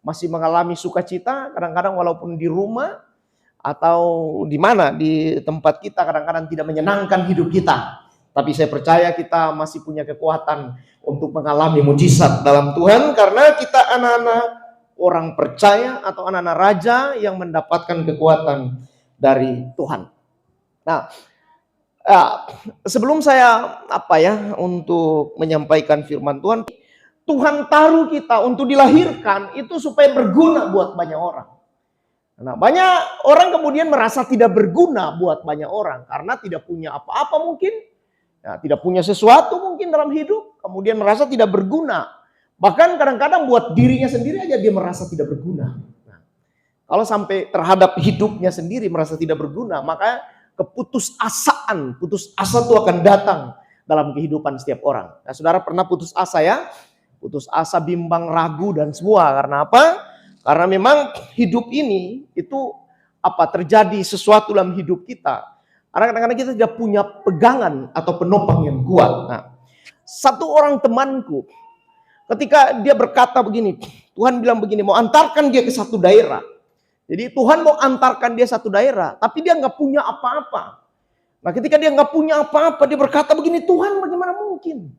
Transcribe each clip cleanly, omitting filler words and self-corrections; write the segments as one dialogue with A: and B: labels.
A: masih mengalami sukacita, kadang-kadang walaupun di rumah atau di mana, di tempat kita kadang-kadang tidak menyenangkan hidup kita. Tapi saya percaya kita masih punya kekuatan untuk mengalami mujizat dalam Tuhan, karena kita anak-anak orang percaya atau anak-anak raja yang mendapatkan kekuatan dari Tuhan. Nah, sebelum saya untuk menyampaikan firman Tuhan, Tuhan taruh kita untuk dilahirkan itu supaya berguna buat banyak orang. Nah, banyak orang kemudian merasa tidak berguna buat banyak orang karena tidak punya apa-apa mungkin, ya, tidak punya sesuatu mungkin dalam hidup, kemudian merasa tidak berguna. Bahkan kadang-kadang buat dirinya sendiri aja dia merasa tidak berguna. Nah, kalau sampai terhadap hidupnya sendiri merasa tidak berguna, maka putus asa itu akan datang dalam kehidupan setiap orang. Nah, saudara pernah putus asa ya? Putus asa, bimbang, ragu dan semua. Karena apa? Karena memang hidup ini itu terjadi sesuatu dalam hidup kita. Karena kadang-kadang kita tidak punya pegangan atau penopang yang kuat. Nah, satu orang temanku ketika dia berkata begini, Tuhan bilang begini, mau antarkan dia ke satu daerah. Jadi Tuhan mau antarkan dia satu daerah, tapi dia nggak punya apa-apa. Nah, ketika dia nggak punya apa-apa, dia berkata begini, Tuhan bagaimana mungkin?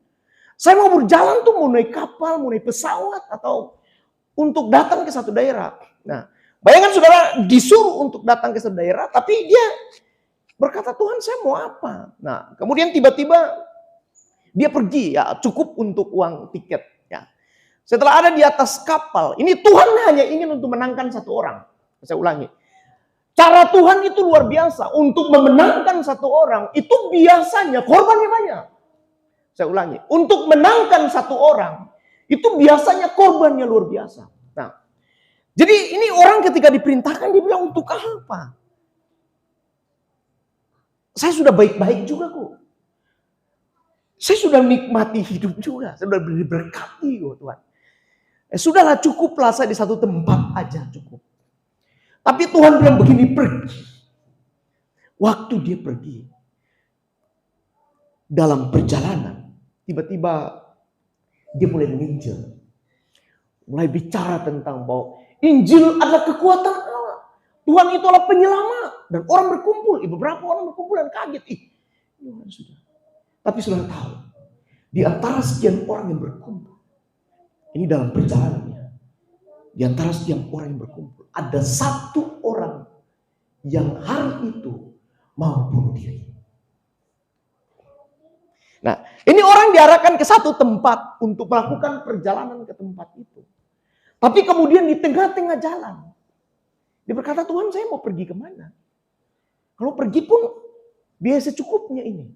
A: Saya mau berjalan tuh, mau naik kapal, mau naik pesawat, atau untuk datang ke satu daerah. Nah, bayangkan saudara disuruh untuk datang ke satu daerah, tapi dia berkata, Tuhan saya mau apa? Nah, kemudian tiba-tiba dia pergi, ya cukup untuk uang tiket. Ya. Setelah ada di atas kapal, ini Tuhan hanya ingin untuk menangkan satu orang. Saya ulangi. Cara Tuhan itu luar biasa. Untuk memenangkan satu orang, itu biasanya korbannya banyak. Saya ulangi, untuk menangkan satu orang, itu biasanya korbannya luar biasa. Nah, jadi ini orang ketika diperintahkan, dia bilang untuk apa? Saya sudah baik-baik juga kok. Saya sudah nikmati hidup juga, saya sudah diberkati kok Tuhan. Sudahlah cukuplah saya di satu tempat aja cukup. Tapi Tuhan bilang begini, pergi. Waktu dia pergi, dalam perjalanan, tiba-tiba dia mulai menginjil. Mulai bicara tentang bahwa Injil adalah kekuatan Allah. Tuhan itu adalah penyelamat. Dan orang berkumpul. Beberapa orang berkumpul dan kaget. Sudah. Tapi sudah tahu. Di antara sekian orang yang berkumpul. Ini dalam perjalanannya. Di antara sekian orang yang berkumpul. Ada satu orang yang hari itu mau bunuh diri. Nah, ini orang diarahkan ke satu tempat untuk melakukan perjalanan ke tempat itu. Tapi kemudian di tengah-tengah jalan, dia berkata, Tuhan saya mau pergi kemana? Kalau pergi pun biaya secukupnya ini.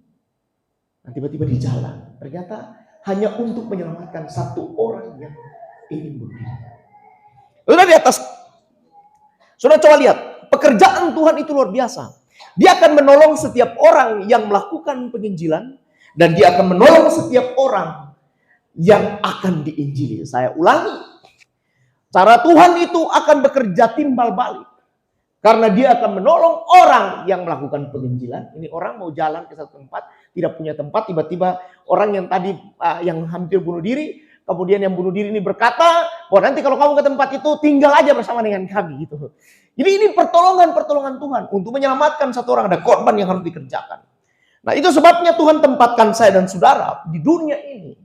A: Nah, tiba-tiba di jalan, ternyata hanya untuk menyelamatkan satu orang yang ingin bunuh diri. Sudah di atas, sudah coba lihat, pekerjaan Tuhan itu luar biasa. Dia akan menolong setiap orang yang melakukan penginjilan. Dan dia akan menolong setiap orang yang akan diinjili. Saya ulangi. Cara Tuhan itu akan bekerja timbal balik. Karena dia akan menolong orang yang melakukan penginjilan. Ini orang mau jalan ke satu tempat, tidak punya tempat. Tiba-tiba orang yang tadi yang hampir bunuh diri. Kemudian yang bunuh diri ini berkata, oh nanti kalau kamu ke tempat itu tinggal aja bersama dengan kami. Gitu. Jadi ini pertolongan Tuhan. Untuk menyelamatkan satu orang, ada korban yang harus dikerjakan. Nah itu sebabnya Tuhan tempatkan saya dan saudara di dunia ini.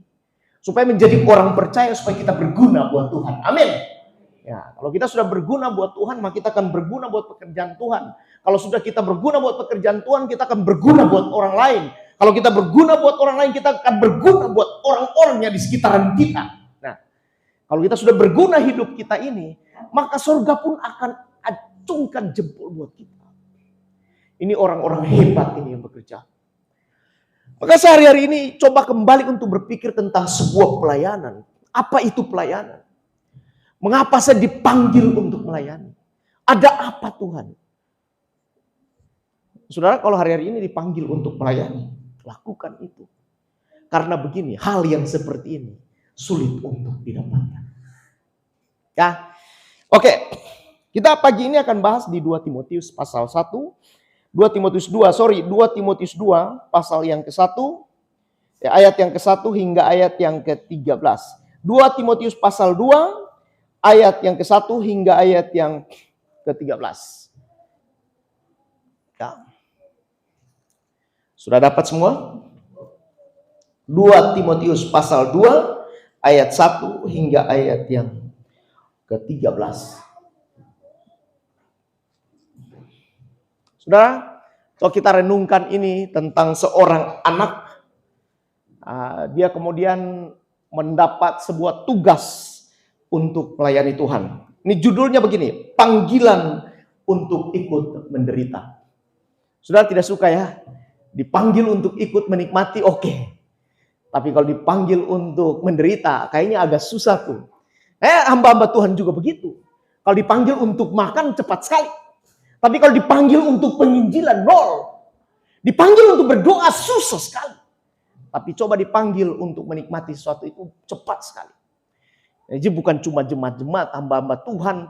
A: Supaya menjadi orang percaya, supaya kita berguna buat Tuhan. Amin. Ya, kalau kita sudah berguna buat Tuhan, maka kita akan berguna buat pekerjaan Tuhan. Kalau sudah kita berguna buat pekerjaan Tuhan, kita akan berguna buat orang lain. Kalau kita berguna buat orang lain, kita akan berguna buat orang-orang yang di sekitaran kita. Nah, kalau kita sudah berguna hidup kita ini, maka surga pun akan acungkan jempol buat kita. Ini orang-orang hebat ini yang bekerja. Maka sehari-hari ini coba kembali untuk berpikir tentang sebuah pelayanan. Apa itu pelayanan? Mengapa saya dipanggil untuk melayani? Ada apa Tuhan? Saudara, kalau hari-hari ini dipanggil untuk melayani, lakukan itu. Karena begini, hal yang seperti ini sulit untuk didapatkan. Ya, oke. Kita pagi ini akan bahas di 2 Timotius pasal 1. 2 Timotius 2 pasal yang ke-1, ayat yang ke-1 hingga ayat yang ke-13. 2 Timotius pasal 2 ayat yang ke-1 hingga ayat yang ke-13. Ya. Sudah dapat semua? 2 Timotius pasal 2 ayat 1 hingga ayat yang ke-13. Saudara, kalau kita renungkan ini tentang seorang anak, dia kemudian mendapat sebuah tugas untuk melayani Tuhan. Ini judulnya begini, panggilan untuk ikut menderita. Saudara tidak suka ya, dipanggil untuk ikut menikmati, oke. Tapi kalau dipanggil untuk menderita, kayaknya agak susah tuh. Hamba-hamba Tuhan juga begitu. Kalau dipanggil untuk makan, cepat sekali. Tapi kalau dipanggil untuk penginjilan, nol. Dipanggil untuk berdoa, susah sekali. Tapi coba dipanggil untuk menikmati sesuatu itu cepat sekali. Jadi bukan cuma jemaat-jemaat, hamba-hamba Tuhan,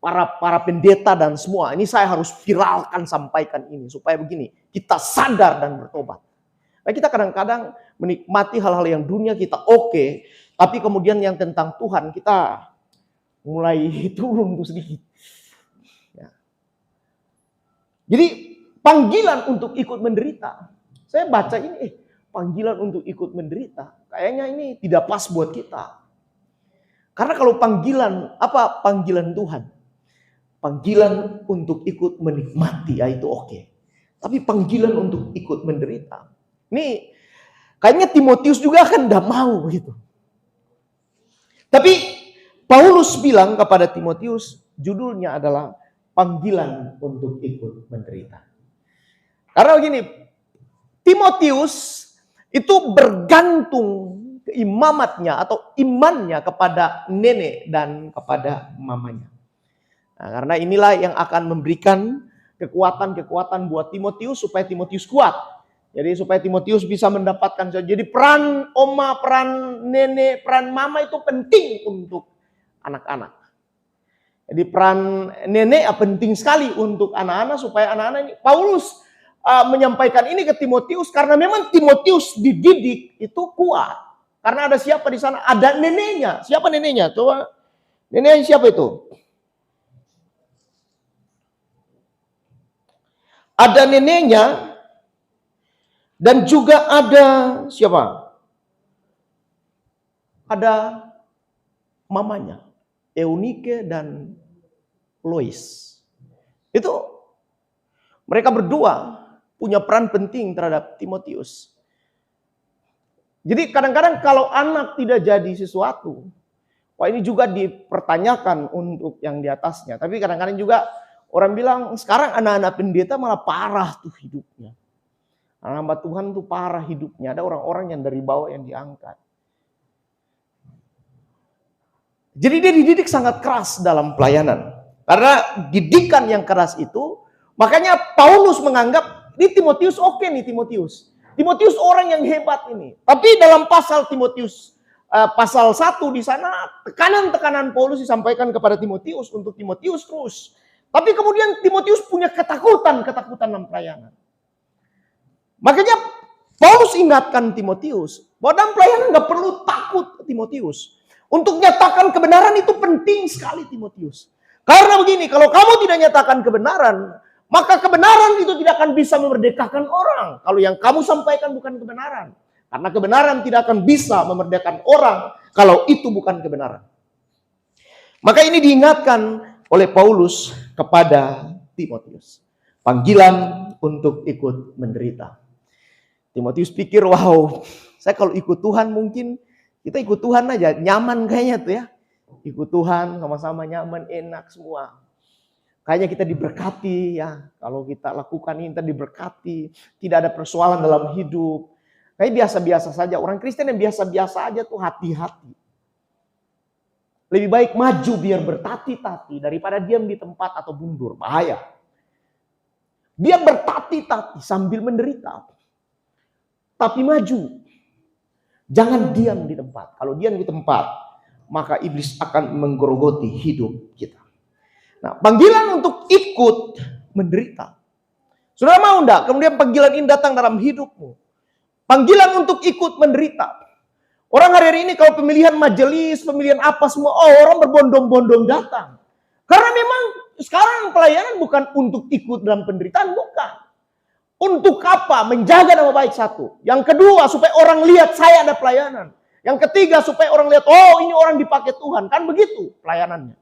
A: para pendeta dan semua. Ini saya harus viralkan, sampaikan ini. Supaya begini, kita sadar dan bertobat. Nah, kita kadang-kadang menikmati hal-hal yang dunia kita oke, tapi kemudian yang tentang Tuhan kita mulai turun tuh sedikit. Ya. Jadi panggilan untuk ikut menderita. Saya baca ini, panggilan untuk ikut menderita. Kayaknya ini tidak pas buat kita. Karena kalau panggilan, apa panggilan Tuhan? Panggilan untuk ikut menikmati, ya itu oke. Tapi panggilan untuk ikut menderita. Ini kayaknya Timotius juga kan tidak mau gitu. Tapi Paulus bilang kepada Timotius, judulnya adalah panggilan untuk ikut menderita. Karena begini, Timotius itu bergantung keimamatnya atau imannya kepada nenek dan kepada mamanya. Nah, karena inilah yang akan memberikan kekuatan-kekuatan buat Timotius supaya Timotius kuat. Jadi supaya Timotius bisa mendapatkan. Jadi peran oma, peran nenek, peran mama itu penting untuk anak-anak. Jadi peran nenek penting sekali untuk anak-anak supaya anak-anak ini. Paulus menyampaikan ini ke Timotius karena memang Timotius dididik itu kuat. Karena ada siapa di sana? Ada neneknya. Siapa neneknya? Coba. Neneknya siapa itu? Ada neneknya dan juga ada siapa? Ada mamanya, Eunike dan Lois. Itu mereka berdua punya peran penting terhadap Timotius. Jadi kadang-kadang kalau anak tidak jadi sesuatu, wah ini juga dipertanyakan untuk yang di atasnya. Tapi kadang-kadang juga orang bilang sekarang anak-anak pendeta malah parah tuh hidupnya. Anak hamba Tuhan tuh parah hidupnya. Ada orang-orang yang dari bawah yang diangkat. Jadi dia dididik sangat keras dalam pelayanan. Karena didikan yang keras itu, makanya Paulus menganggap ini Timotius oke nih Timotius. Timotius orang yang hebat ini. Tapi dalam pasal Timotius pasal 1 di sana tekanan-tekanan Paulus disampaikan kepada Timotius untuk Timotius terus. Tapi kemudian Timotius punya ketakutan dalam pelayanan. Makanya Paulus ingatkan Timotius bahwa dalam pelayanan nggak perlu takut Timotius. Untuk nyatakan kebenaran itu penting sekali Timotius. Karena begini, kalau kamu tidak nyatakan kebenaran, maka kebenaran itu tidak akan bisa memerdekakan orang. Kalau yang kamu sampaikan bukan kebenaran. Karena kebenaran tidak akan bisa memerdekakan orang kalau itu bukan kebenaran. Maka ini diingatkan oleh Paulus kepada Timotius. Panggilan untuk ikut menderita. Timotius pikir, wow, saya kalau ikut Tuhan mungkin kita ikut Tuhan aja, nyaman kayaknya tuh ya. Ikut Tuhan sama-sama nyaman, enak semua. Kayaknya kita diberkati ya. Kalau kita lakukan ini kita diberkati. Tidak ada persoalan dalam hidup. Kayak biasa-biasa saja. Orang Kristen yang biasa-biasa aja tuh hati-hati. Lebih baik maju biar bertati-tati daripada diam di tempat atau mundur. Bahaya. Dia bertati-tati sambil menderita. Tapi maju. Jangan diam di tempat. Kalau diam di tempat, maka iblis akan menggerogoti hidup kita. Nah, panggilan untuk ikut menderita. Saudara mau enggak? Kemudian panggilan ini datang dalam hidupmu. Panggilan untuk ikut menderita. Orang hari ini kalau pemilihan majelis, pemilihan apa semua, orang berbondong-bondong datang. Karena memang sekarang pelayanan bukan untuk ikut dalam penderitaan, bukan. Untuk apa? Menjaga nama baik satu. Yang kedua, supaya orang lihat saya ada pelayanan. Yang ketiga, supaya orang lihat, oh ini orang dipakai Tuhan. Kan begitu pelayanannya.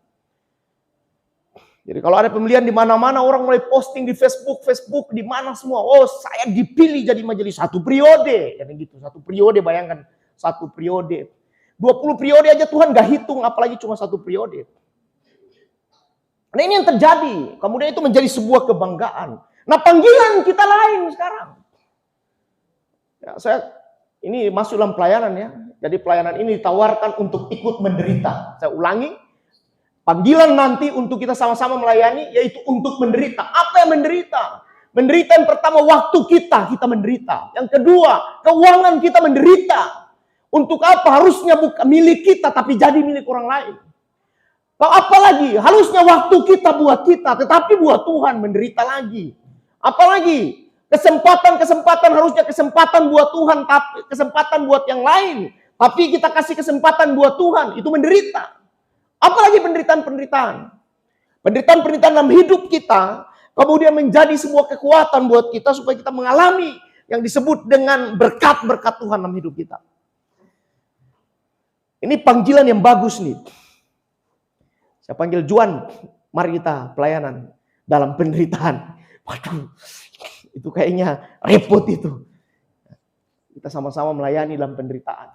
A: Jadi kalau ada pemilihan di mana-mana, orang mulai posting di Facebook di mana semua. Oh, saya dipilih jadi majelis 1 periode. Jadi gitu, 1 periode, bayangkan 1 periode. 20 periode aja Tuhan gak hitung, apalagi cuma 1 periode. Nah ini yang terjadi. Kemudian itu menjadi sebuah kebanggaan. Nah panggilan kita lain sekarang. Ya, ini masuk dalam pelayanan ya. Jadi pelayanan ini ditawarkan untuk ikut menderita. Saya ulangi. Panggilan nanti untuk kita sama-sama melayani yaitu untuk menderita. Apa yang menderita? Menderita yang pertama waktu kita menderita. Yang kedua, keuangan kita menderita. Untuk apa? Harusnya bukan milik kita tapi jadi milik orang lain. Kalau apalagi harusnya waktu kita buat kita tetapi buat Tuhan menderita lagi. Apalagi kesempatan harusnya kesempatan buat Tuhan tapi kesempatan buat yang lain. Tapi kita kasih kesempatan buat Tuhan itu menderita. Apalagi penderitaan dalam hidup kita, kemudian menjadi sebuah kekuatan buat kita supaya kita mengalami yang disebut dengan berkat-berkat Tuhan dalam hidup kita. Ini panggilan yang bagus nih. Saya panggil Juan, mari kita pelayanan dalam penderitaan. Waduh, itu kayaknya repot itu. Kita sama-sama melayani dalam penderitaan.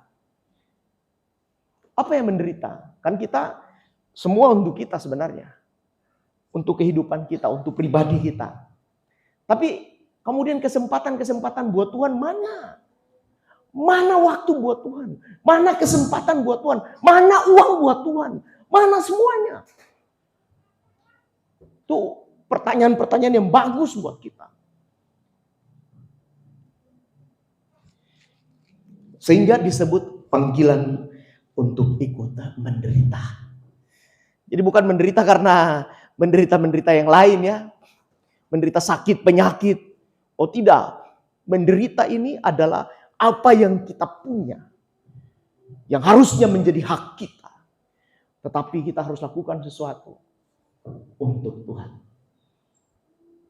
A: Apa yang menderita? Kan kita semua untuk kita sebenarnya. Untuk kehidupan kita, untuk pribadi kita. Tapi kemudian kesempatan-kesempatan buat Tuhan mana? Mana waktu buat Tuhan? Mana kesempatan buat Tuhan? Mana uang buat Tuhan? Mana semuanya? Itu pertanyaan-pertanyaan yang bagus buat kita. Sehingga disebut panggilan untuk ikut menderita. Jadi bukan menderita karena menderita yang lain ya. Menderita sakit, penyakit. Oh tidak. Menderita ini adalah apa yang kita punya. Yang harusnya menjadi hak kita. Tetapi kita harus lakukan sesuatu untuk Tuhan.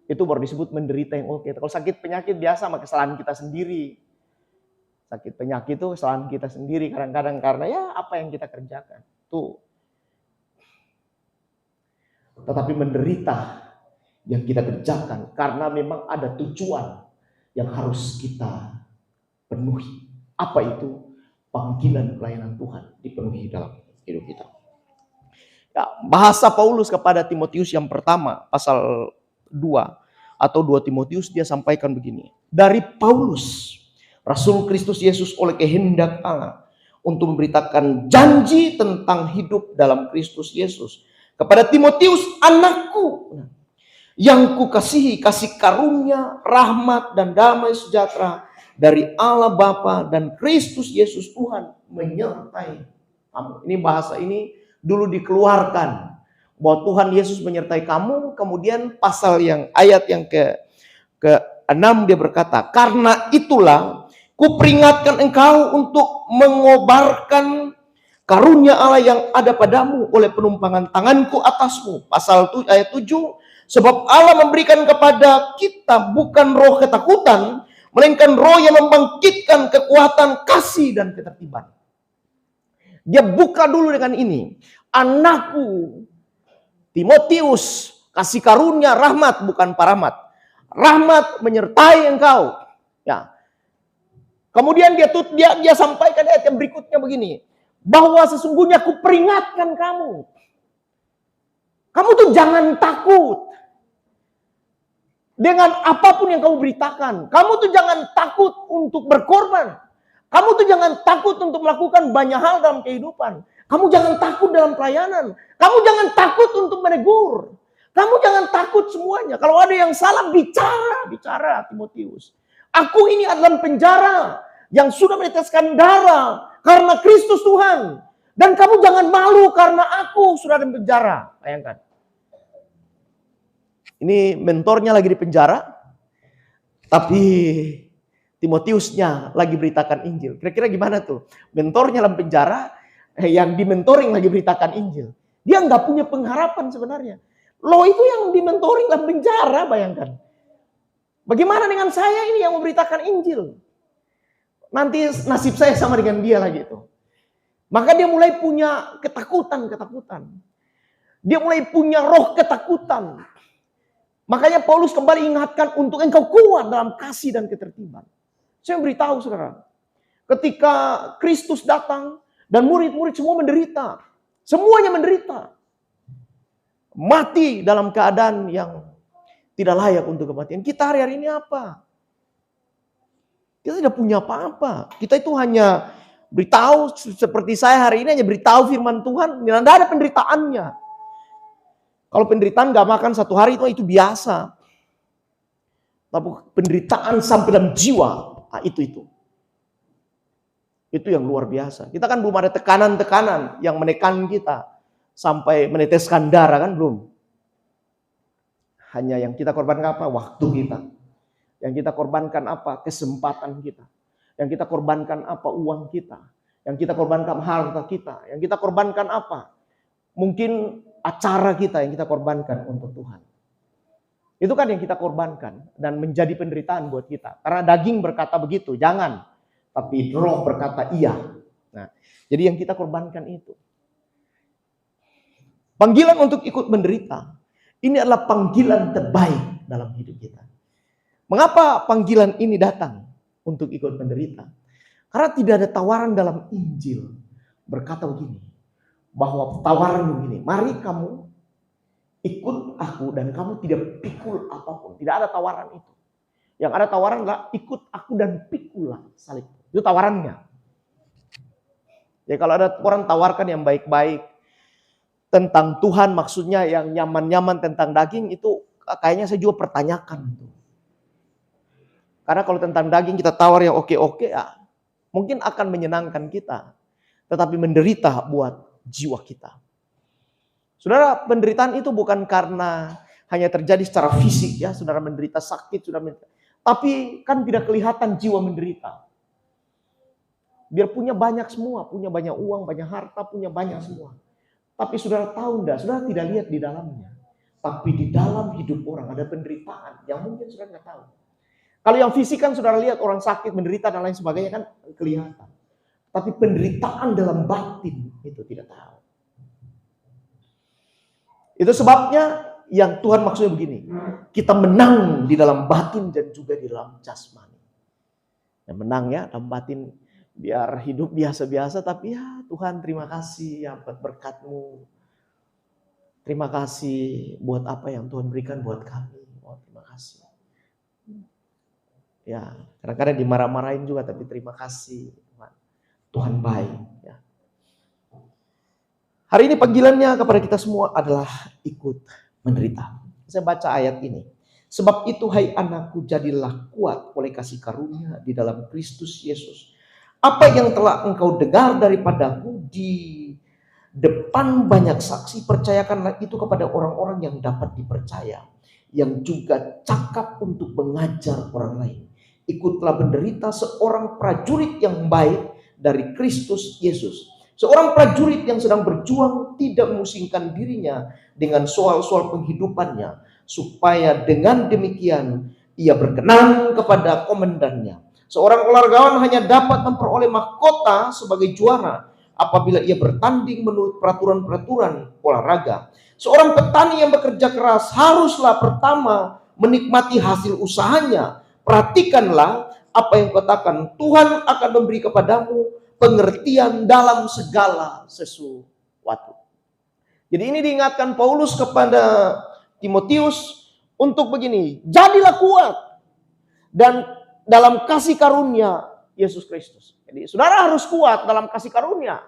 A: Itu baru disebut menderita yang oke. Kalau sakit penyakit biasa sama kesalahan kita sendiri. Sakit penyakit itu kesalahan kita sendiri kadang-kadang karena ya apa yang kita kerjakan. Tuh. Tetapi menderita yang kita kerjakan karena memang ada tujuan yang harus kita penuhi. Apa itu? Panggilan pelayanan Tuhan dipenuhi dalam hidup kita. Ya, bahasa Paulus kepada Timotius yang pertama, pasal 2 atau 2 Timotius dia sampaikan begini. Dari Paulus, Rasul Kristus Yesus oleh kehendak Allah untuk memberitakan janji tentang hidup dalam Kristus Yesus. Kepada Timotius, anakku yang kukasihi, kasih karunia, rahmat dan damai sejahtera dari Allah Bapa dan Kristus Yesus Tuhan menyertai kamu. Ini bahasa ini dulu dikeluarkan bahwa Tuhan Yesus menyertai kamu. Kemudian pasal yang ayat yang ke-6 dia berkata, karena itulah kuperingatkan engkau untuk mengobarkan karunia Allah yang ada padamu oleh penumpangan tanganku atasmu. Pasal ayat 7, sebab Allah memberikan kepada kita bukan roh ketakutan, melainkan roh yang membangkitkan kekuatan, kasih dan ketertiban. Dia buka dulu dengan ini. Anakku Timotius, kasih karunia, rahmat bukan paramat. Rahmat menyertai engkau. Ya. Kemudian dia sampaikan ayat yang berikutnya begini. Bahwa sesungguhnya aku peringatkan kamu. Kamu tuh jangan takut. Dengan apapun yang kamu beritakan. Kamu tuh jangan takut untuk berkorban. Kamu tuh jangan takut untuk melakukan banyak hal dalam kehidupan. Kamu jangan takut dalam pelayanan. Kamu jangan takut untuk menegur. Kamu jangan takut semuanya. Kalau ada yang salah, bicara Timotius. Aku ini adalah penjara yang sudah meneteskan darah karena Kristus Tuhan. Dan kamu jangan malu karena aku sudah di penjara. Bayangkan. Ini mentornya lagi di penjara. Tapi Timotiusnya lagi beritakan Injil. Kira-kira gimana tuh? Mentornya dalam penjara, yang dimentoring lagi beritakan Injil. Dia nggak punya pengharapan sebenarnya. Lo itu yang dimentoring dalam penjara, bayangkan. Bagaimana dengan saya ini yang memberitakan Injil? Nanti nasib saya sama dengan dia lagi itu. Maka dia mulai punya ketakutan. Dia mulai punya roh ketakutan. Makanya Paulus kembali ingatkan untuk engkau kuat dalam kasih dan ketertiban. Saya beritahu saudara, ketika Kristus datang dan murid-murid semua menderita. Semuanya menderita. Mati dalam keadaan yang tidak layak untuk kematian. Kita hari-hari ini apa? Kita tidak punya apa-apa. Kita itu hanya beritahu, seperti saya hari ini hanya beritahu firman Tuhan. Tidak ada penderitaannya. Kalau penderitaan gak makan satu hari itu biasa. Tapi penderitaan sampai dalam jiwa. Nah, itu yang luar biasa. Kita kan belum ada tekanan-tekanan yang menekan kita sampai meneteskan darah, kan belum. Hanya yang kita korbankan apa? Waktu kita. Yang kita korbankan apa? Kesempatan kita. Yang kita korbankan apa? Uang kita. Yang kita korbankan harta kita. Yang kita korbankan apa? Mungkin acara kita yang kita korbankan untuk Tuhan. Itu kan yang kita korbankan dan menjadi penderitaan buat kita. Karena daging berkata begitu, jangan. Tapi roh berkata iya. Nah, jadi yang kita korbankan itu. Panggilan untuk ikut menderita. Ini adalah panggilan terbaik dalam hidup kita. Mengapa panggilan ini datang untuk ikut menderita? Karena tidak ada tawaran dalam Injil. Berkata begini. Bahwa tawaran begini. Mari kamu ikut aku dan kamu tidak pikul apapun. Tidak ada tawaran itu. Yang ada tawaran adalah ikut aku dan pikullah salib. Itu tawarannya. Ya kalau ada orang tawarkan yang baik-baik tentang Tuhan, maksudnya yang nyaman-nyaman tentang daging, itu kayaknya saya juga pertanyakan. Karena kalau tentang daging kita tawar yang oke-oke, ya, mungkin akan menyenangkan kita. Tetapi menderita buat jiwa kita. Saudara, penderitaan itu bukan karena hanya terjadi secara fisik ya, saudara menderita sakit, saudara menderita. Tapi kan tidak kelihatan jiwa menderita. Biar punya banyak semua, punya banyak uang, banyak harta, punya banyak semua. Tapi saudara tahu enggak, saudara tidak lihat di dalamnya. Tapi di dalam hidup orang ada penderitaan yang mungkin saudara nggak tahu. Kalau yang fisik kan saudara lihat orang sakit, menderita dan lain sebagainya kan kelihatan. Tapi penderitaan dalam batin itu tidak tahu. Itu sebabnya yang Tuhan maksudnya begini. Kita menang di dalam batin dan juga di dalam jasmani. Ya, menang ya dalam batin biar hidup biasa-biasa. Tapi ya Tuhan terima kasih ya buat berkat-Mu. Terima kasih buat apa yang Tuhan berikan buat kami. Oh, terima kasih. Ya kadang-kadang dimarah-marahin juga. Tapi terima kasih Tuhan. Tuhan baik ya. Hari ini panggilannya kepada kita semua adalah ikut menderita. Saya baca ayat ini. Sebab itu hai anakku jadilah kuat oleh kasih karunia di dalam Kristus Yesus. Apa yang telah engkau dengar daripadaku di depan banyak saksi, percayakanlah itu kepada orang-orang yang dapat dipercaya. Yang juga cakap untuk mengajar orang lain. Ikutlah menderita seorang prajurit yang baik dari Kristus Yesus. Seorang prajurit yang sedang berjuang tidak memusingkan dirinya dengan soal-soal penghidupannya. Supaya dengan demikian ia berkenan kepada komandannya. Seorang olahragawan hanya dapat memperoleh mahkota sebagai juara apabila ia bertanding menurut peraturan-peraturan olahraga. Seorang petani yang bekerja keras haruslah pertama menikmati hasil usahanya. Perhatikanlah apa yang katakan, Tuhan akan memberi kepadamu pengertian dalam segala sesuatu. Jadi ini diingatkan Paulus kepada Timotius untuk begini, jadilah kuat dan dalam kasih karunia Yesus Kristus. Jadi saudara harus kuat dalam kasih karunia.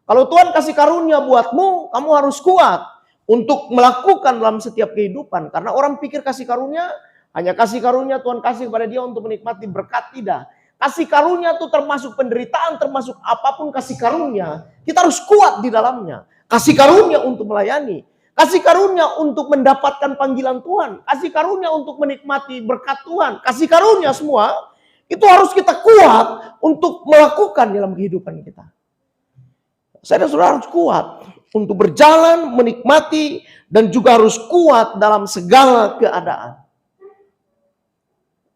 A: Kalau Tuhan kasih karunia buatmu, kamu harus kuat untuk melakukan dalam setiap kehidupan. Karena orang pikir kasih karunia, hanya kasih karunia Tuhan kasih kepada dia untuk menikmati berkat, tidak. Kasih karunia itu termasuk penderitaan, termasuk apapun kasih karunia. Kita harus kuat di dalamnya. Kasih karunia untuk melayani. Kasih karunia untuk mendapatkan panggilan Tuhan. Kasih karunia untuk menikmati berkat Tuhan. Kasih karunia semua. Itu harus kita kuat untuk melakukan dalam kehidupan kita. Saya dan saudara harus kuat untuk berjalan, menikmati, dan juga harus kuat dalam segala keadaan.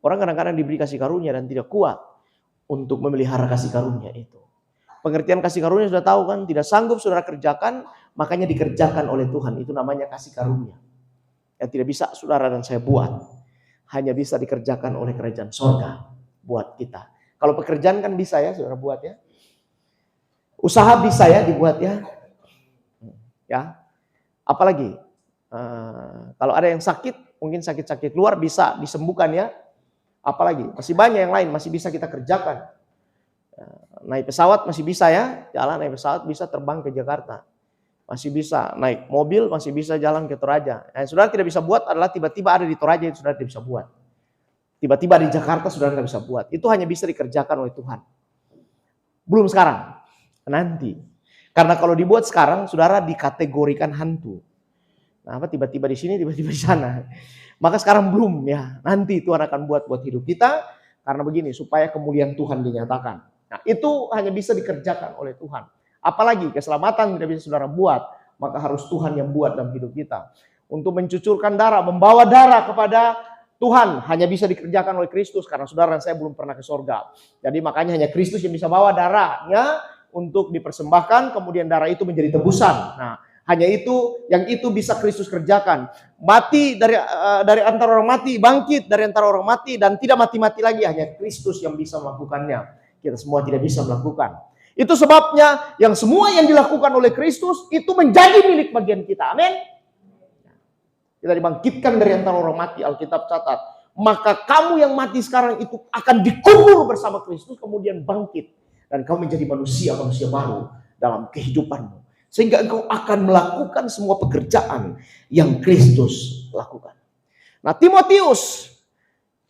A: Orang kadang-kadang diberi kasih karunia dan tidak kuat untuk memelihara kasih karunia itu. Pengertian kasih karunia sudah tahu kan, tidak sanggup saudara kerjakan, makanya dikerjakan oleh Tuhan. Itu namanya kasih karunia. Yang tidak bisa saudara dan saya buat, hanya bisa dikerjakan oleh kerajaan sorga buat kita. Kalau pekerjaan kan bisa ya saudara buat ya. Usaha bisa ya dibuat ya. Ya. Apalagi kalau ada yang sakit, mungkin sakit-sakit luar bisa disembuhkan ya. Apalagi masih banyak yang lain masih bisa kita kerjakan. Naik pesawat masih bisa ya, jalan naik pesawat bisa terbang ke Jakarta. Masih bisa naik mobil, masih bisa jalan ke Toraja. Yang saudara tidak bisa buat adalah tiba-tiba ada di Toraja yang saudara tidak bisa buat. Tiba-tiba di Jakarta saudara nggak bisa buat. Itu hanya bisa dikerjakan oleh Tuhan. Belum sekarang, nanti. Karena kalau dibuat sekarang, saudara dikategorikan hantu. Nah, apa tiba-tiba di sini, tiba-tiba di sana. Maka sekarang belum ya. Nanti Tuhan akan buat hidup kita. Karena begini, supaya kemuliaan Tuhan dinyatakan. Nah, itu hanya bisa dikerjakan oleh Tuhan. Apalagi keselamatan tidak bisa saudara buat, maka harus Tuhan yang buat dalam hidup kita. Untuk mencucurkan darah, membawa darah kepada Tuhan hanya bisa dikerjakan oleh Kristus karena saudara dan saya belum pernah ke sorga. Jadi makanya hanya Kristus yang bisa bawa darahnya untuk dipersembahkan, kemudian darah itu menjadi tebusan. Nah, hanya itu yang itu bisa Kristus kerjakan. Mati dari antara orang mati, bangkit dari antara orang mati dan tidak mati-mati lagi, hanya Kristus yang bisa melakukannya. Kita semua tidak bisa melakukan. Itu sebabnya yang semua yang dilakukan oleh Kristus itu menjadi milik bagian kita. Amin. Kita dibangkitkan dari antara orang mati, Alkitab catat. Maka kamu yang mati sekarang itu akan dikubur bersama Kristus, kemudian bangkit. Dan kamu menjadi manusia-manusia baru dalam kehidupanmu. Sehingga engkau akan melakukan semua pekerjaan yang Kristus lakukan. Nah, Timotius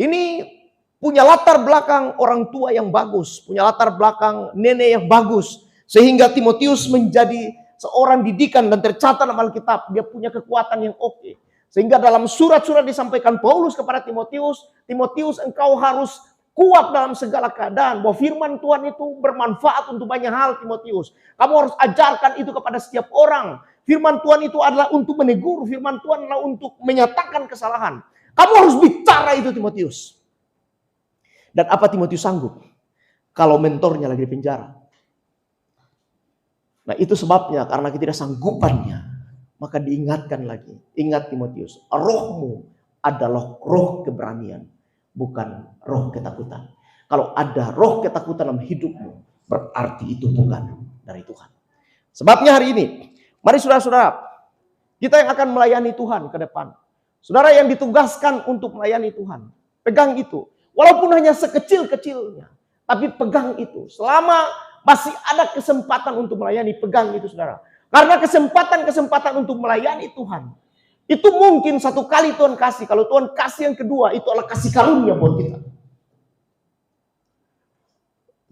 A: ini punya latar belakang orang tua yang bagus. Punya latar belakang nenek yang bagus. Sehingga Timotius menjadi seorang didikan dan tercatat dalam Alkitab. Dia punya kekuatan yang oke. Sehingga dalam surat-surat disampaikan Paulus kepada Timotius, Timotius engkau harus kuat dalam segala keadaan. Bahwa firman Tuhan itu bermanfaat untuk banyak hal Timotius. Kamu harus ajarkan itu kepada setiap orang. Firman Tuhan itu adalah untuk menegur. Firman Tuhan adalah untuk menyatakan kesalahan. Kamu harus bicara itu Timotius. Dan apa Timotius sanggup? Kalau mentornya lagi di penjara. Nah itu sebabnya karena ketidaksanggupannya. Maka diingatkan lagi. Ingat Timotius. Rohmu adalah roh keberanian. Bukan roh ketakutan. Kalau ada roh ketakutan dalam hidupmu. Berarti itu bukan dari Tuhan. Sebabnya hari ini. Mari saudara-saudara. Kita yang akan melayani Tuhan ke depan. Saudara yang ditugaskan untuk melayani Tuhan. Pegang itu. Walaupun hanya sekecil-kecilnya. Tapi pegang itu. Selama masih ada kesempatan untuk melayani. Pegang itu saudara. Karena kesempatan-kesempatan untuk melayani Tuhan. Itu mungkin satu kali Tuhan kasih. Kalau Tuhan kasih yang kedua, itu adalah kasih karunia buat kita.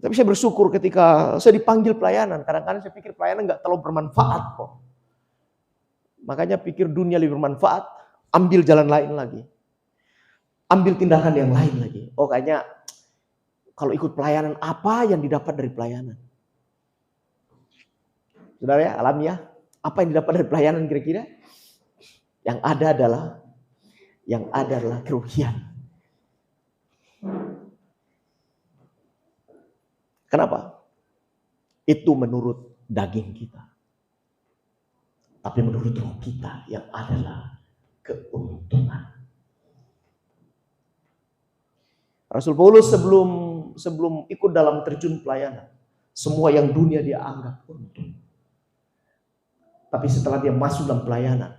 A: Tapi saya bersyukur ketika saya dipanggil pelayanan. Kadang-kadang saya pikir pelayanan gak terlalu bermanfaat kok. Makanya pikir dunia lebih bermanfaat. Ambil jalan lain lagi. Ambil tindakan yang lain lagi. Oh kayaknya kalau ikut pelayanan, apa yang didapat dari pelayanan? Saudara ya, alami ya. Apa yang didapat dari pelayanan kira-kira? Yang ada adalah kerugian. Kenapa? Itu menurut daging kita. Tapi menurut roh kita yang adalah keuntungan. Rasul Paulus sebelum ikut dalam terjun pelayanan, semua yang dunia dia anggap untung. Tapi setelah dia masuk dalam pelayanan,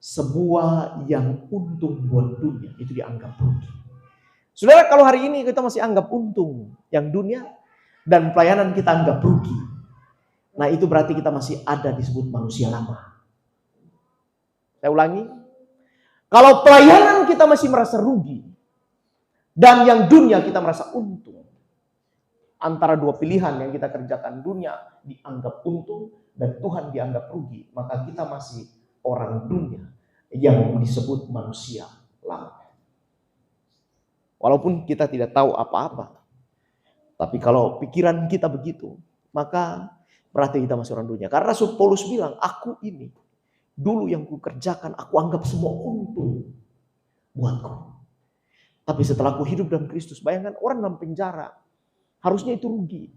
A: semua yang untung buat dunia itu dianggap rugi. Saudara, kalau hari ini kita masih anggap untung yang dunia dan pelayanan kita anggap rugi, nah itu berarti kita masih ada disebut manusia lama. Saya ulangi, kalau pelayanan kita masih merasa rugi dan yang dunia kita merasa untung, antara dua pilihan yang kita kerjakan, dunia dianggap untung dan Tuhan dianggap rugi, maka kita masih orang dunia yang disebut manusia lama. Walaupun kita tidak tahu apa-apa. Tapi kalau pikiran kita begitu, maka berarti kita masih orang dunia. Karena Rasul Paulus bilang, aku ini dulu yang kukerjakan, aku anggap semua untung buatku. Tapi setelah aku hidup dalam Kristus, bayangkan orang dalam penjara, harusnya itu rugi.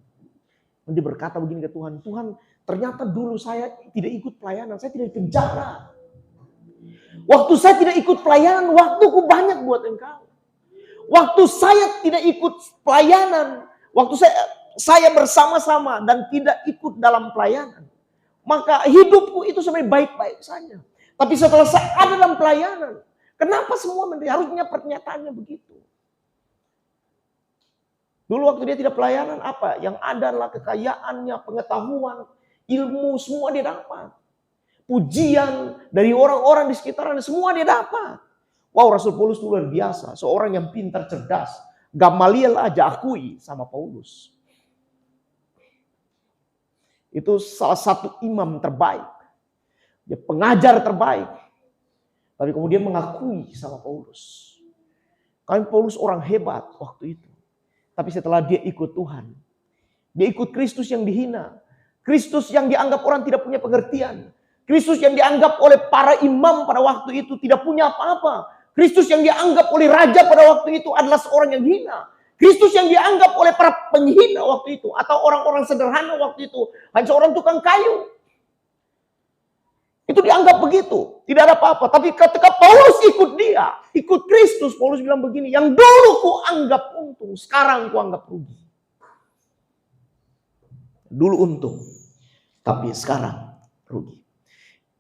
A: Dia berkata begini ke Tuhan, Tuhan ternyata dulu saya tidak ikut pelayanan, saya tidak di penjara. Waktu saya tidak ikut pelayanan, waktuku banyak buat Engkau. Waktu saya tidak ikut pelayanan, waktu saya bersama-sama dan tidak ikut dalam pelayanan, maka hidupku itu sebenarnya baik-baik saja. Tapi setelah saya ada dalam pelayanan, kenapa semua harusnya pernyataannya begitu? Dulu waktu dia tidak pelayanan, apa? Yang ada adalah kekayaannya, pengetahuan, ilmu, semua dia dapat. Pujian dari orang-orang di sekitarnya, semua dia dapat. Wow, Rasul Paulus itu luar biasa. Seorang yang pintar, cerdas. Gamaliel aja akui sama Paulus. Itu salah satu imam terbaik. Dia pengajar terbaik. Tapi kemudian mengakui sama Paulus. Karena Paulus orang hebat waktu itu. Tapi setelah dia ikut Tuhan, dia ikut Kristus yang dihina, Kristus yang dianggap orang tidak punya pengertian, Kristus yang dianggap oleh para imam pada waktu itu tidak punya apa-apa, Kristus yang dianggap oleh raja pada waktu itu adalah seorang yang hina, Kristus yang dianggap oleh para penghina waktu itu atau orang-orang sederhana waktu itu hanya seorang tukang kayu. Itu dianggap begitu, tidak ada apa-apa. Tapi ketika Paulus ikut dia, ikut Kristus, Paulus bilang begini, yang dulu ku anggap untung, sekarang ku anggap rugi. Dulu untung, tapi sekarang rugi.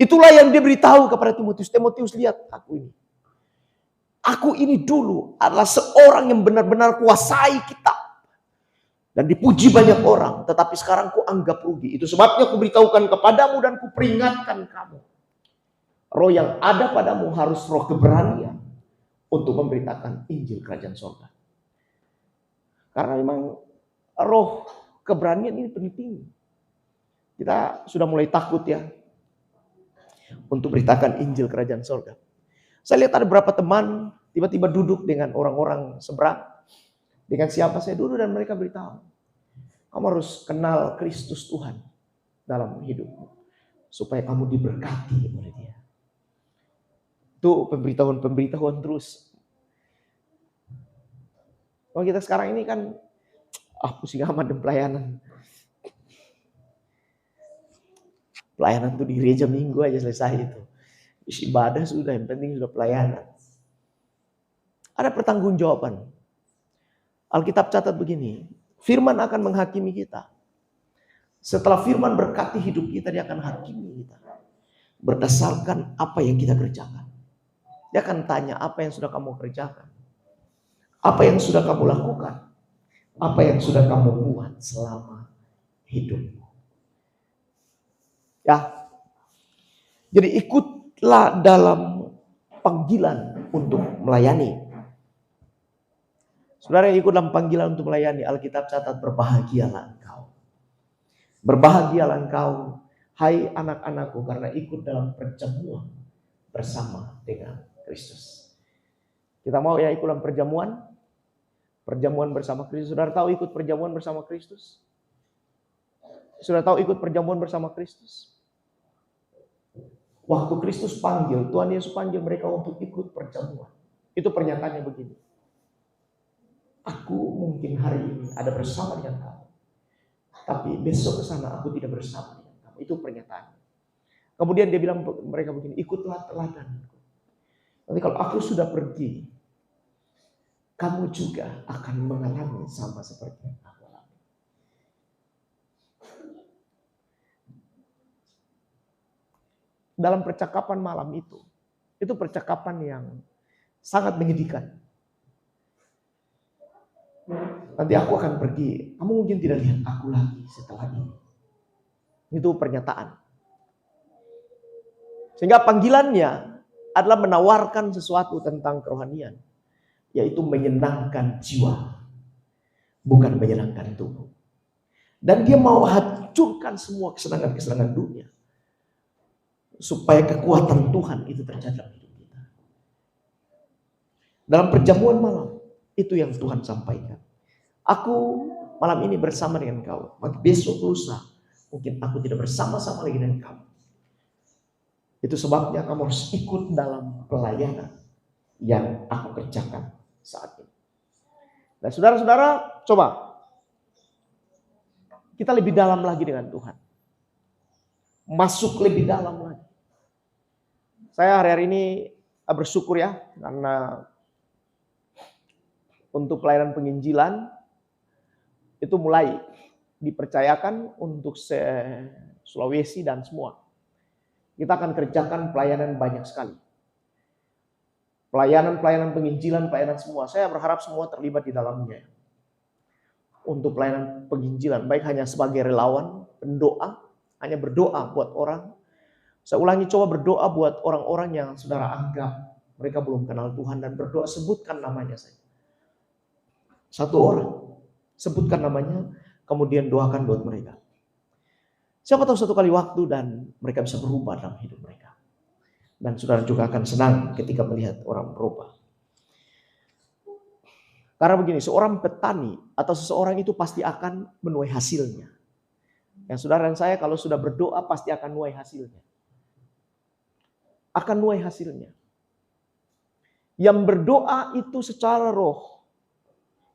A: Itulah yang dia beritahu kepada Timotius. Timotius, lihat aku ini. Aku ini dulu adalah seorang yang benar-benar kuasai kitab. Dan dipuji banyak orang. Tetapi sekarang ku anggap rugi. Itu sebabnya ku beritahukan kepadamu dan ku peringatkan kamu. Roh yang ada padamu harus roh keberanian. Untuk memberitakan Injil Kerajaan Sorga. Karena memang roh keberanian ini penting. Kita sudah mulai takut ya. Untuk beritakan Injil Kerajaan Sorga. Saya lihat ada beberapa teman tiba-tiba duduk dengan orang-orang seberang. Dengan siapa saya duduk dan mereka beritahu. Kamu harus kenal Kristus Tuhan dalam hidupmu. Supaya kamu diberkati oleh dia. Itu pemberitahuan terus. Kalau kita sekarang ini kan, pusing amat dan pelayanan. Pelayanan tuh di gereja minggu aja selesai itu. Ibadah sudah, yang penting sudah pelayanan. Ada pertanggungjawaban. Alkitab catat begini, firman akan menghakimi kita. Setelah firman berkati hidup kita, dia akan hakimi kita. Berdasarkan apa yang kita kerjakan. Dia akan tanya apa yang sudah kamu kerjakan. Apa yang sudah kamu lakukan. Apa yang sudah kamu buat selama hidupmu. Ya, jadi ikutlah dalam panggilan untuk melayani. Saudara yang ikut dalam panggilan untuk melayani, Alkitab catat berbahagialah engkau. Berbahagialah engkau, hai anak-anakku, karena ikut dalam perjamuan bersama dengan Kristus. Kita mau ya ikut dalam perjamuan? Perjamuan bersama Kristus. Saudara tahu ikut perjamuan bersama Kristus? Saudara tahu ikut perjamuan bersama Kristus? Waktu Kristus panggil, Tuhan Yesus panggil mereka untuk ikut perjamuan. Itu pernyataannya begini. Aku mungkin hari ini ada bersama dengan kamu. Tapi besok ke sana aku tidak bersama dengan kamu. Itu pernyataan. Kemudian dia bilang mereka begini, ikutlah teladanku. Nanti kalau aku sudah pergi, kamu juga akan mengalami sama seperti yang aku alami. Dalam percakapan malam itu percakapan yang sangat menyedihkan. Nanti aku akan pergi, kamu mungkin tidak lihat aku lagi setelah ini. Itu pernyataan. Sehingga panggilannya adalah menawarkan sesuatu tentang kerohanian. Yaitu menyenangkan jiwa. Bukan menyenangkan tubuh. Dan dia mau hancurkan semua kesenangan-kesenangan dunia. Supaya kekuatan Tuhan itu terjadi dalam hidup kita. Dalam perjamuan malam. Itu yang Tuhan sampaikan. Aku malam ini bersama dengan kau. Besok lusa mungkin aku tidak bersama-sama lagi dengan kamu. Itu sebabnya kamu harus ikut dalam pelayanan yang aku kerjakan saat ini. Dan saudara-saudara, coba kita lebih dalam lagi dengan Tuhan. Masuk lebih dalam lagi. Saya hari-hari ini bersyukur ya, karena untuk pelayanan penginjilan itu mulai dipercayakan untuk Sulawesi dan semua. Kita akan kerjakan pelayanan banyak sekali. Pelayanan penginjilan, pelayanan semua. Saya berharap semua terlibat di dalamnya. Untuk pelayanan penginjilan, baik hanya sebagai relawan, pendoa, hanya berdoa buat orang. Saya ulangi, coba berdoa buat orang-orang yang saudara anggap mereka belum kenal Tuhan, dan berdoa, sebutkan namanya saja. Satu orang, sebutkan namanya, kemudian doakan buat mereka. Siapa tahu satu kali waktu dan mereka bisa berubah dalam hidup mereka. Dan saudara juga akan senang ketika melihat orang berubah. Karena begini, seorang petani atau seseorang itu pasti akan menuai hasilnya. Yang saudara dan saya kalau sudah berdoa pasti akan menuai hasilnya. Akan menuai hasilnya. Yang berdoa itu secara roh,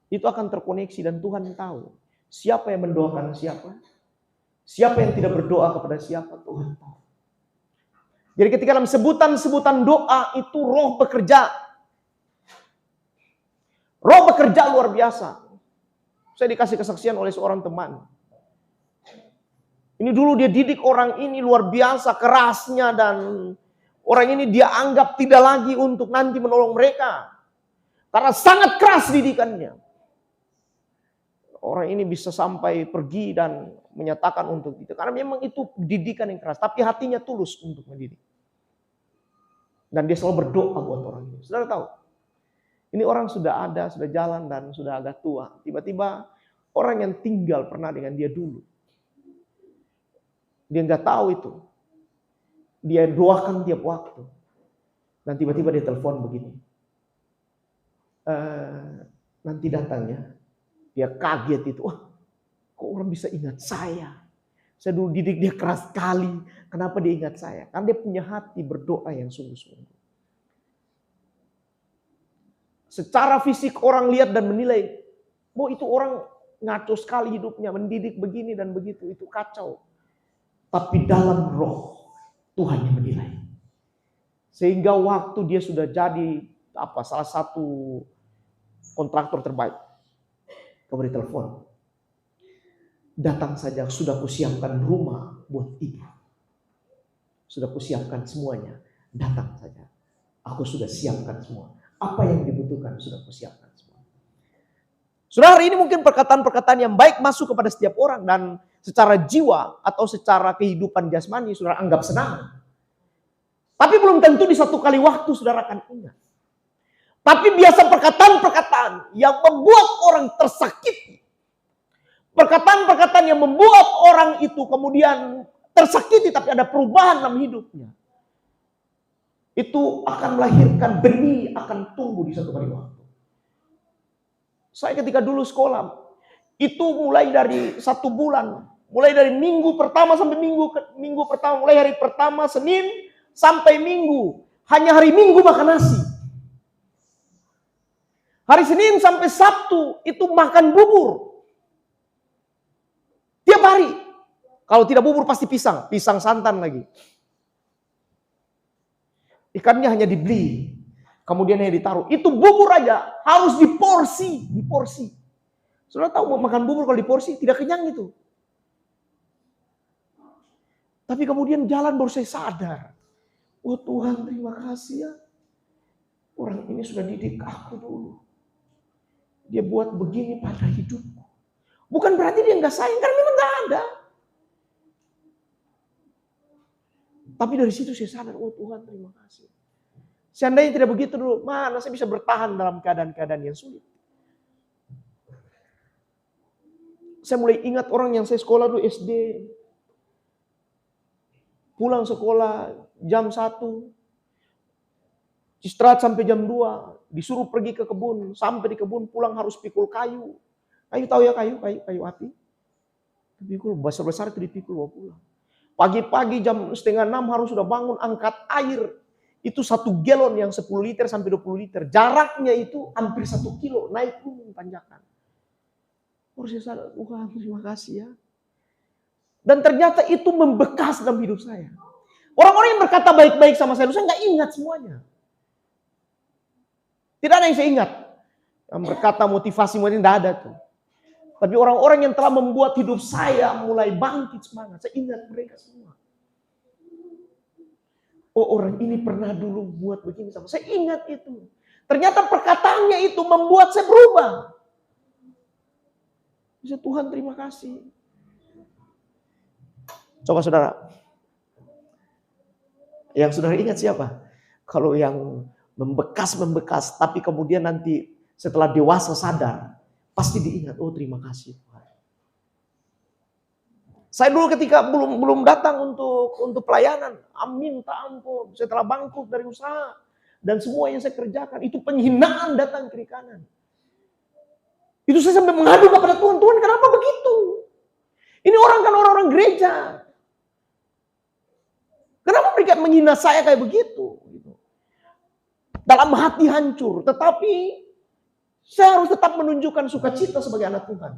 A: itu akan terkoneksi dan Tuhan tahu. Siapa yang mendoakan siapa? Siapa yang tidak berdoa kepada siapa? Tuhan tahu. Jadi ketika dalam sebutan-sebutan doa itu roh bekerja. Roh bekerja luar biasa. Saya dikasih kesaksian oleh seorang teman. Ini dulu dia didik orang ini luar biasa kerasnya, dan orang ini dia anggap tidak lagi untuk nanti menolong mereka. Karena sangat keras didikannya. Orang ini bisa sampai pergi dan menyatakan untuk itu. Karena memang itu didikan yang keras. Tapi hatinya tulus untuk mendidik. Dan dia selalu berdoa buat orang ini. Saudara tahu, ini orang sudah ada, sudah jalan dan sudah agak tua. Tiba-tiba orang yang tinggal pernah dengan dia dulu. Dia nggak tahu itu. Dia doakan tiap waktu. Dan tiba-tiba dia telepon begini. Nanti datangnya. Dia kaget itu. Wah, kok orang bisa ingat saya? Saya dulu didik dia keras sekali. Kenapa dia ingat saya? Karena dia punya hati berdoa yang sungguh-sungguh. Secara fisik orang lihat dan menilai, oh itu orang ngaco sekali hidupnya, mendidik begini dan begitu, itu kacau. Tapi dalam roh Tuhan yang menilai. Sehingga waktu dia sudah jadi salah satu kontraktor terbaik, kembali telepon. Datang saja, sudah kusiapkan rumah buat ibu. Sudah kusiapkan semuanya. Datang saja. Aku sudah siapkan semua. Apa yang dibutuhkan sudah kusiapkan semua. Saudara, hari ini mungkin perkataan-perkataan yang baik masuk kepada setiap orang. Dan secara jiwa atau secara kehidupan jasmani saudara anggap senang. Tapi belum tentu di satu kali waktu saudara akan ingat. Tapi biasa perkataan-perkataan yang membuat orang tersakiti. Perkataan-perkataan yang membuat orang itu kemudian tersakiti tapi ada perubahan dalam hidupnya. Itu akan melahirkan benih, akan tumbuh di satu kali waktu. Saya ketika dulu sekolah, itu mulai dari 1 bulan. Mulai dari minggu pertama sampai minggu pertama. Mulai hari pertama Senin sampai Minggu. Hanya hari Minggu makan nasi. Hari Senin sampai Sabtu itu makan bubur. Tiap hari. Kalau tidak bubur pasti pisang. Pisang santan lagi. Ikannya hanya dibeli. Kemudian hanya ditaruh. Itu bubur aja. Harus diporsi. Diporsi. Saudara tahu makan bubur kalau diporsi tidak kenyang itu. Tapi kemudian jalan baru saya sadar. Oh Tuhan, terima kasih ya. Orang ini sudah didik aku dulu. Dia buat begini pada hidupku. Bukan berarti dia nggak sayang, karena memang nggak ada. Tapi dari situ saya sadar, oh Tuhan terima kasih. Seandainya tidak begitu dulu, mana saya bisa bertahan dalam keadaan-keadaan yang sulit. Saya mulai ingat orang yang saya sekolah dulu SD. Pulang sekolah jam 1. Istirahat sampai jam 2, disuruh pergi ke kebun, sampai di kebun pulang harus pikul kayu. Kayu tahu ya kayu api. Dipikul besar-besar itu dipikul bawa pulang. Pagi-pagi jam 5:30 harus sudah bangun angkat air. Itu 1 galon yang 10 liter sampai 20 liter. Jaraknya itu hampir 1 kilo naik gunung tanjakan. Harus saya sadar, Tuhan terima kasih ya. Dan ternyata itu membekas dalam hidup saya. Orang-orang yang berkata baik-baik sama saya nggak ingat semuanya. Tidak ada yang saya ingat. Yang berkata motivasi tidak ada tuh. Tapi orang-orang yang telah membuat hidup saya mulai bangkit semangat. Saya ingat mereka semua. Oh, orang ini pernah dulu buat begini sama saya. Ingat itu. Ternyata perkataannya itu membuat saya berubah. Bisa Tuhan terima kasih. Coba saudara. Yang saudara ingat siapa? Kalau yang membekas, tapi kemudian nanti setelah dewasa sadar. Pasti diingat, oh terima kasih Tuhan. Saya dulu ketika belum datang untuk pelayanan, minta ampun, saya telah bangkrut dari usaha dan semua yang saya kerjakan itu penghinaan datang kiri kanan. Itu saya sampai mengadu kepada Tuhan, Tuhan kenapa begitu? Ini orang kan orang-orang gereja. Kenapa mereka menghina saya kayak begitu? Dalam hati hancur, tetapi saya harus tetap menunjukkan sukacita sebagai anak Tuhan.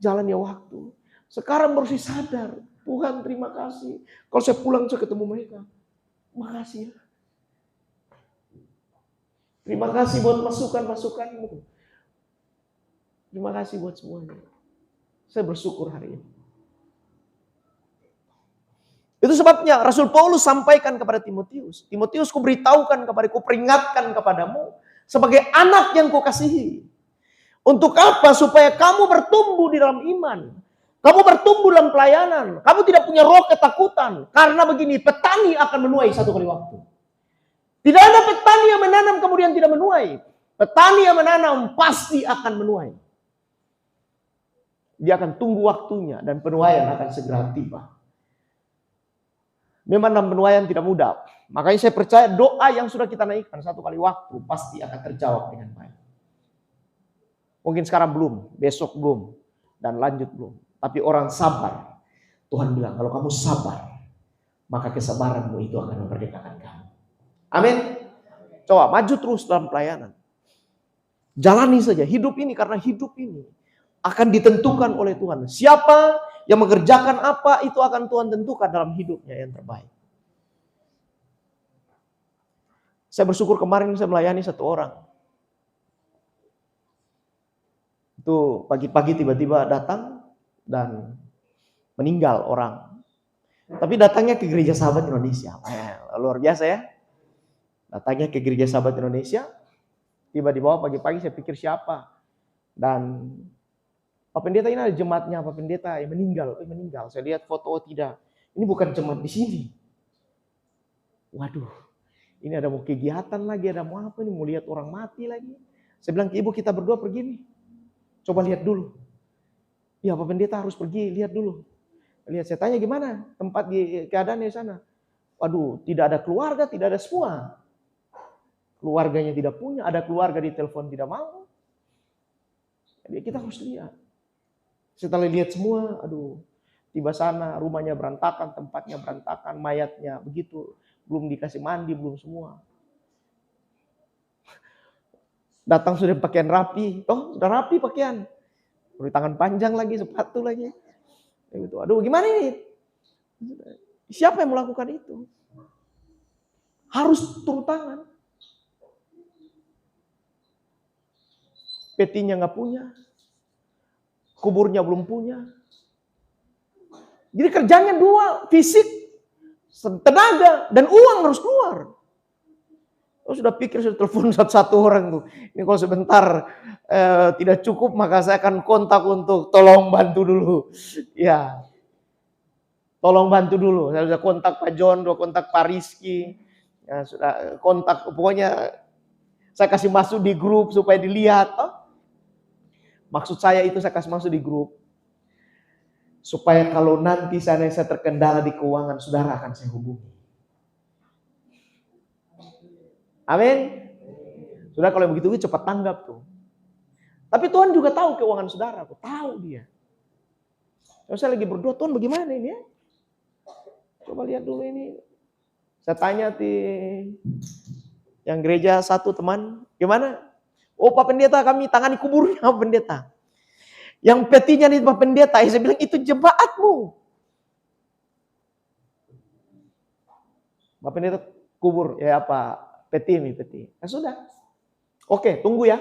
A: Jalannya waktu. Sekarang baru saya sadar. Tuhan terima kasih. Kalau saya pulang saya ketemu mereka. Makasih ya. Terima kasih buat masukan-masukanmu. Terima kasih buat semuanya. Saya bersyukur hari ini. Itu sebabnya Rasul Paulus sampaikan kepada Timotius. Timotius, kuberitahukan kepadaku, peringatkan kepadamu. Sebagai anak yang kukasihi. Untuk apa? Supaya kamu bertumbuh di dalam iman. Kamu bertumbuh dalam pelayanan. Kamu tidak punya roh ketakutan. Karena begini, petani akan menuai satu kali waktu. Tidak ada petani yang menanam kemudian tidak menuai. Petani yang menanam pasti akan menuai. Dia akan tunggu waktunya dan penuaian akan segera tiba. Memang penuaian tidak mudah. Makanya saya percaya doa yang sudah kita naikkan satu kali waktu pasti akan terjawab dengan baik. Mungkin sekarang belum, besok belum, dan lanjut belum. Tapi orang sabar, Tuhan bilang kalau kamu sabar, maka kesabaranmu itu akan memerdekakan kamu. Amin. Coba maju terus dalam pelayanan. Jalani saja hidup ini, karena hidup ini akan ditentukan oleh Tuhan. Siapa yang mengerjakan apa itu akan Tuhan tentukan dalam hidupnya yang terbaik. Saya bersyukur kemarin saya melayani satu orang. Itu pagi-pagi tiba-tiba datang dan meninggal orang. Tapi datangnya ke Gereja Sahabat Indonesia. Luar biasa ya. Datangnya ke Gereja Sahabat Indonesia. Tiba-tiba pagi-pagi saya pikir siapa. Dan Pak Pendeta ini ada jemaatnya, Pak Pendeta yang meninggal. Saya lihat foto, tidak. Ini bukan jemaat di sini. Waduh, ini ada mau kegiatan lagi, ada mau apa nih, mau lihat orang mati lagi. Saya bilang ke ibu, kita berdua pergi nih. Coba lihat dulu. Ya Pak Pendeta harus pergi, lihat dulu. Lihat, saya tanya gimana tempat di keadaannya di sana. Waduh, tidak ada keluarga, tidak ada semua. Keluarganya tidak punya, ada keluarga di telepon tidak mau. Jadi kita harus lihat. Setelah lihat semua, aduh, tiba sana rumahnya berantakan, tempatnya berantakan, mayatnya begitu, belum dikasih mandi, belum semua. Datang sudah pakaian rapi, sudah rapi pakaian, udah tangan panjang lagi, sepatu lagi. Gitu. Aduh, gimana ini? Siapa yang melakukan itu? Harus turun tangan. Petinya nggak punya. Kuburnya belum punya. Jadi kerjanya dua, fisik, tenaga, dan uang harus keluar. Sudah pikir, sudah telepon satu-satu orang tuh. Ini kalau sebentar tidak cukup, maka saya akan kontak untuk tolong bantu dulu. Ya, tolong bantu dulu. Saya sudah kontak Pak John, sudah kontak Pak Rizky. Ya, sudah kontak, pokoknya saya kasih masuk di grup supaya dilihat. Maksud saya itu saya kasih masuk di grup. Supaya kalau nanti saya terkendala di keuangan, saudara akan saya hubungi. Amin. Sudah kalau begitu cepat tanggap tuh. Tapi Tuhan juga tahu keuangan saudara, tahu dia. Kalau saya lagi berdoa, Tuhan bagaimana ini ya? Coba lihat dulu ini. Saya tanya yang gereja satu teman, gimana? Oh Pak Pendeta, kami tangani kuburnya Pak Pendeta. Yang petinya nih Pak Pendeta, saya bilang itu jemaatmu. Pak Pendeta kubur, ya apa? Peti. Ya sudah. Oke, tunggu ya.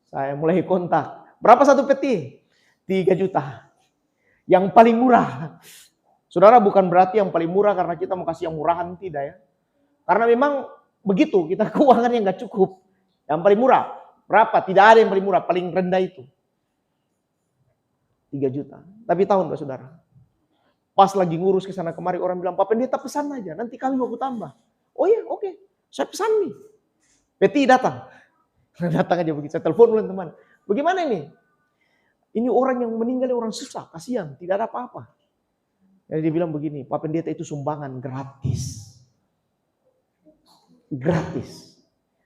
A: Saya mulai kontak. Berapa satu peti? 3 juta. Yang paling murah. Saudara, bukan berarti yang paling murah karena kita mau kasih yang murahan, tidak ya. Karena memang begitu, kita keuangannya nggak cukup. Yang paling murah, berapa? Tidak ada yang paling murah, paling rendah itu. 3 juta. Tapi tahu nggak saudara? Pas lagi ngurus ke sana kemari, orang bilang, Pak Pendeta pesan aja, nanti kami mau tambah. Oh iya, oke. Saya pesan nih. Peti datang. Datang aja begitu, saya telepon dulu teman. Bagaimana ini? Ini orang yang meninggal, orang susah, kasihan, tidak ada apa-apa. Jadi dia bilang begini, Pak Pendeta itu sumbangan gratis. Gratis.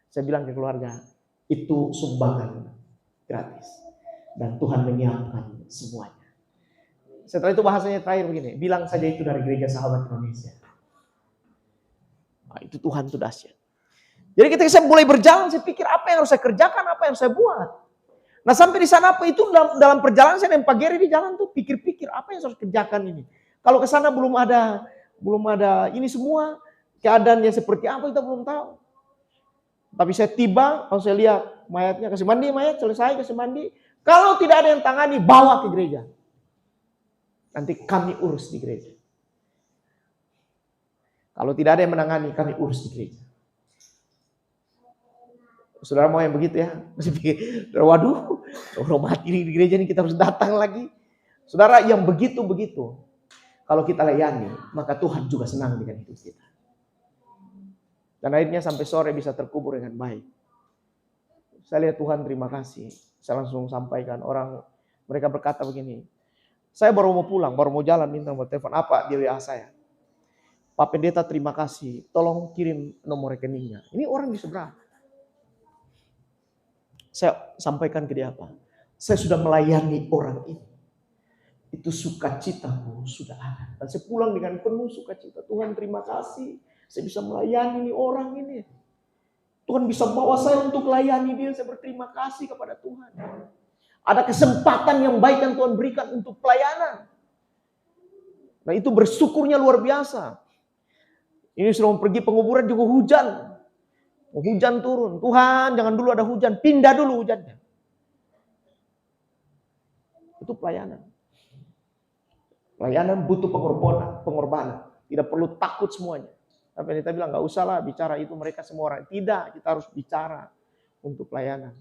A: Saya bilang ke keluarga, itu sumbangan gratis. Dan Tuhan menyiapkan semuanya. Setelah itu bahasanya terakhir begini, bilang saja itu dari Gereja Sahabat Indonesia. Nah, itu Tuhan itu dahsyat. Jadi ketika saya mulai berjalan, saya pikir apa yang harus saya kerjakan, apa yang harus saya buat. Nah sampai di sana apa itu dalam perjalanan saya dan Pak Geri di jalan tuh pikir-pikir apa yang harus kerjakan ini. Kalau ke sana belum ada ini semua, keadaannya seperti apa kita belum tahu. Tapi saya tiba, kalau saya lihat mayatnya, kasih mandi mayat, selesai kasih mandi. Kalau tidak ada yang tangani, bawa ke gereja. Nanti kami urus di gereja. Kalau tidak ada yang menangani, kami urus di gereja. Saudara mau yang begitu ya? Masih pikir, waduh, orang mati di gereja ini kita harus datang lagi. Saudara yang begitu-begitu, kalau kita layani, maka Tuhan juga senang dengan hidup kita. Dan akhirnya sampai sore bisa terkubur dengan baik. Saya lihat Tuhan terima kasih. Saya langsung sampaikan mereka berkata begini, saya baru mau pulang, baru mau jalan, minta nomor telepon. Apa di WA saya? Pak Pendeta terima kasih, tolong kirim nomor rekeningnya. Ini orang di seberang. Saya sampaikan ke dia apa? Saya sudah melayani orang ini. Itu sukacitaku sudah ada. Dan saya pulang dengan penuh sukacita. Tuhan terima kasih. Saya bisa melayani orang ini. Tuhan bisa bawa saya untuk melayani dia. Saya berterima kasih kepada Tuhan. Ada kesempatan yang baik yang Tuhan berikan untuk pelayanan. Nah itu bersyukurnya luar biasa. Ini sudah mau pergi penguburan juga hujan. Hujan turun. Tuhan jangan dulu ada hujan. Pindah dulu hujannya. Itu pelayanan. Pelayanan butuh pengorbanan. Tidak perlu takut semuanya. Tapi kita bilang gak usah lah bicara itu mereka semua orang. Tidak, kita harus bicara untuk pelayanan.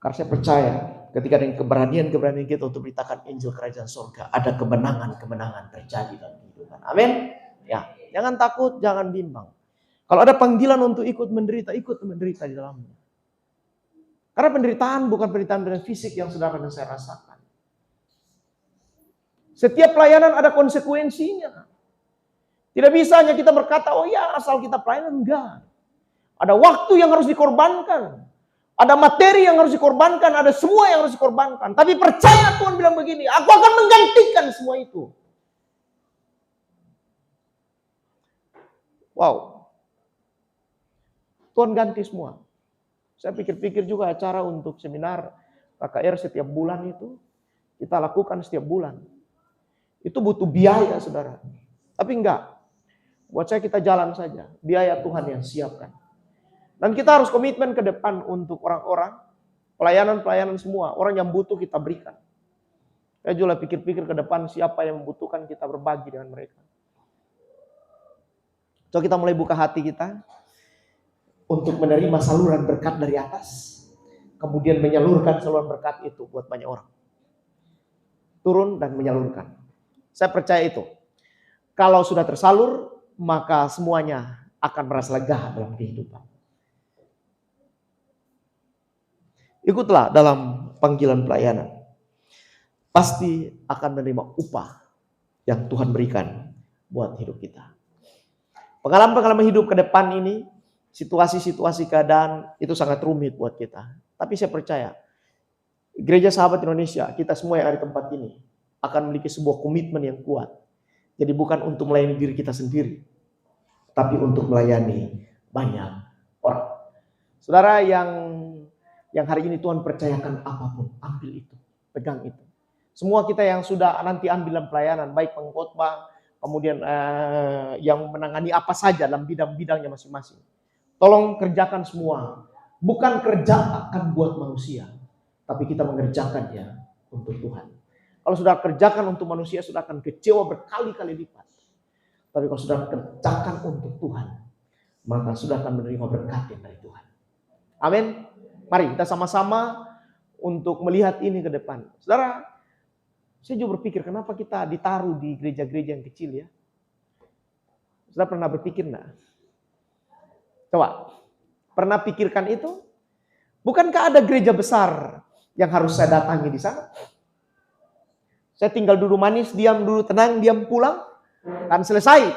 A: Karena saya percaya ketika ada keberanian kita untuk beritakan Injil Kerajaan Surga, ada kemenangan terjadi dalam kehidupan. Amin. Ya, jangan takut, jangan bimbang. Kalau ada panggilan untuk ikut menderita di dalamnya. Karena penderitaan bukan penderitaan dengan fisik yang saudara dan saya rasakan. Setiap pelayanan ada konsekuensinya. Tidak bisa hanya kita berkata, oh ya asal kita pelayanan, enggak. Ada waktu yang harus dikorbankan. Ada materi yang harus dikorbankan, ada semua yang harus dikorbankan. Tapi percaya Tuhan bilang begini, aku akan menggantikan semua itu. Wow. Tuhan ganti semua. Saya pikir-pikir juga acara untuk seminar KKR setiap bulan itu, kita lakukan setiap bulan. Itu butuh biaya saudara. Tapi enggak. Buat saya kita jalan saja. Biaya Tuhan yang siapkan. Dan kita harus komitmen ke depan untuk orang-orang. Pelayanan-pelayanan semua. Orang yang butuh kita berikan. Saya juga pikir-pikir ke depan siapa yang membutuhkan kita berbagi dengan mereka. Coba kita mulai buka hati kita. Untuk menerima saluran berkat dari atas. Kemudian menyalurkan saluran berkat itu buat banyak orang. Turun dan menyalurkan. Saya percaya itu. Kalau sudah tersalur, maka semuanya akan merasa lega dalam kehidupan. Ikutlah dalam panggilan pelayanan. Pasti akan menerima upah yang Tuhan berikan buat hidup kita. Pengalaman-pengalaman hidup ke depan ini, situasi-situasi keadaan itu sangat rumit buat kita. Tapi saya percaya, Gereja Sahabat Indonesia, kita semua yang ada di tempat ini, akan memiliki sebuah komitmen yang kuat. Jadi bukan untuk melayani diri kita sendiri, tapi untuk melayani banyak orang. Saudara yang hari ini Tuhan percayakan apapun, ambil itu, pegang itu. Semua kita yang sudah nanti ambil dalam pelayanan, baik pengkhotbah, kemudian yang menangani apa saja dalam bidang-bidangnya masing-masing. Tolong kerjakan semua. Bukan kerjakan buat manusia, tapi kita mengerjakannya untuk Tuhan. Kalau sudah kerjakan untuk manusia, sudah akan kecewa berkali-kali lipat. Tapi kalau sudah kerjakan untuk Tuhan, maka sudah akan menerima berkat dari Tuhan. Amin. Mari kita sama-sama untuk melihat ini ke depan. Saudara, saya juga berpikir kenapa kita ditaruh di gereja-gereja yang kecil ya. Saudara pernah berpikir enggak? Coba, pernah pikirkan itu? Bukankah ada gereja besar yang harus saya datangi di sana? Saya tinggal duduk manis, diam dulu, tenang, diam pulang, kan selesai.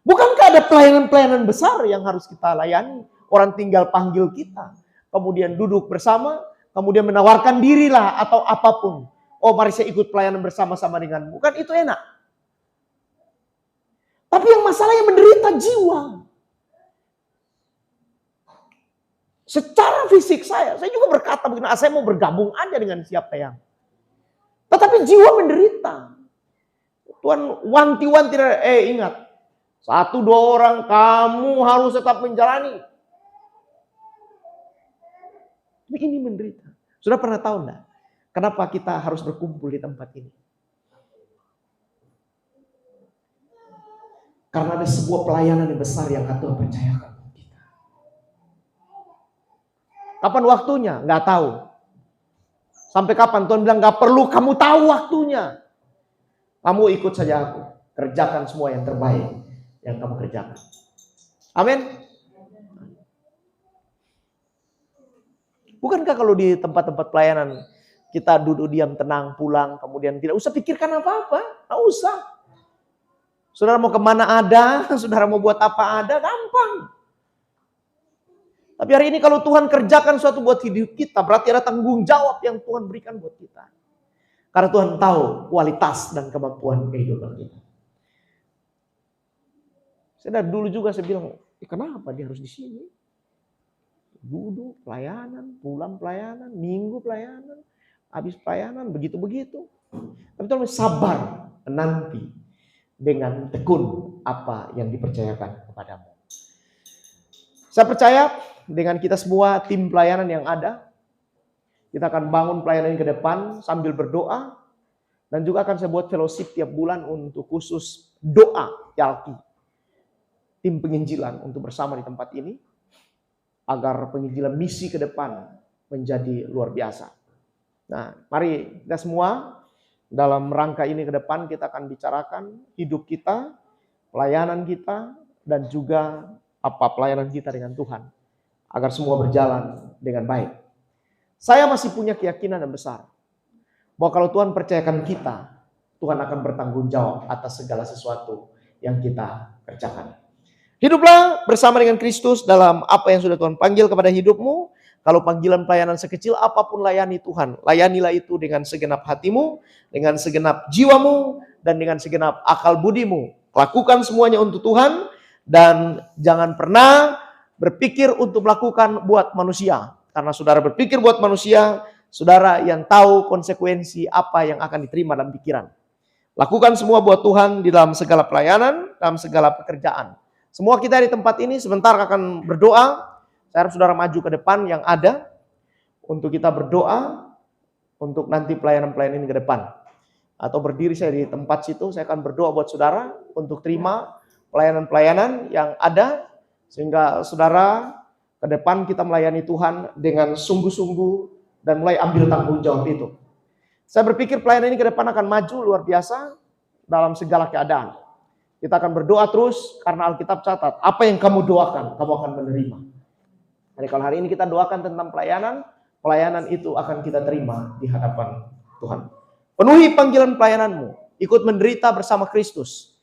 A: Bukankah ada pelayanan-pelayanan besar yang harus kita layani? Orang tinggal panggil kita, kemudian duduk bersama, kemudian menawarkan dirilah atau apapun. Oh, mari saya ikut pelayanan bersama-sama denganmu. Kan itu enak. Tapi yang masalahnya menderita jiwa. Secara fisik saya juga berkata begini, saya mau bergabung aja dengan siapa yang. Tetapi jiwa menderita. Tuhan wanti-wanti, ingat. 1-2 orang kamu harus tetap menjalani. Tapi ini menderita. Sudah pernah tahu enggak? Kenapa kita harus berkumpul di tempat ini? Karena ada sebuah pelayanan yang besar yang Tuhan percayakan kita. Kapan waktunya? Nggak tahu. Sampai kapan? Tuhan bilang nggak perlu kamu tahu waktunya. Kamu ikut saja aku. Kerjakan semua yang terbaik yang kamu kerjakan. Amin. Bukankah kalau di tempat-tempat pelayanan kita duduk diam tenang pulang, kemudian tidak usah pikirkan apa-apa, nggak usah. Saudara mau kemana ada, saudara mau buat apa ada, gampang. Tapi hari ini kalau Tuhan kerjakan suatu buat hidup kita, berarti ada tanggung jawab yang Tuhan berikan buat kita. Karena Tuhan tahu kualitas dan kemampuan kehidupan kita. Saya dari dulu juga saya bilang, kenapa dia harus di sini? Duduk pelayanan, pulang pelayanan, minggu pelayanan. Habis pelayanan, begitu-begitu. Tapi tolong sabar menanti dengan tekun apa yang dipercayakan kepadamu. Saya percaya dengan kita semua tim pelayanan yang ada, kita akan bangun pelayanan ke depan sambil berdoa. Dan juga akan saya buat fellowship tiap bulan untuk khusus doa Yalki. Tim penginjilan untuk bersama di tempat ini. Agar penginjilan misi ke depan menjadi luar biasa. Nah, mari kita semua dalam rangka ini ke depan kita akan bicarakan hidup kita, pelayanan kita, dan juga pelayanan kita dengan Tuhan. Agar semua berjalan dengan baik. Saya masih punya keyakinan yang besar. Bahwa kalau Tuhan percayakan kita, Tuhan akan bertanggung jawab atas segala sesuatu yang kita kerjakan. Hiduplah bersama dengan Kristus dalam apa yang sudah Tuhan panggil kepada hidupmu. Kalau panggilan pelayanan sekecil apapun layani Tuhan. Layanilah itu dengan segenap hatimu, dengan segenap jiwamu, dan dengan segenap akal budimu. Lakukan semuanya untuk Tuhan dan jangan pernah berpikir untuk melakukan buat manusia. Karena saudara berpikir buat manusia, saudara yang tahu konsekuensi apa yang akan diterima dalam pikiran. Lakukan semua buat Tuhan di dalam segala pelayanan, dalam segala pekerjaan. Semua kita di tempat ini sebentar akan berdoa. Saya harap saudara maju ke depan yang ada untuk kita berdoa untuk nanti pelayanan-pelayanan ini ke depan. Atau berdiri saya di tempat situ, saya akan berdoa buat saudara untuk terima pelayanan-pelayanan yang ada sehingga saudara ke depan kita melayani Tuhan dengan sungguh-sungguh dan mulai ambil tanggung jawab itu. Saya berpikir pelayanan ini ke depan akan maju luar biasa dalam segala keadaan. Kita akan berdoa terus karena Alkitab catat, apa yang kamu doakan, kamu akan menerima. Jadi kalau hari ini kita doakan tentang pelayanan itu akan kita terima di hadapan Tuhan. Penuhi panggilan pelayananmu, ikut menderita bersama Kristus.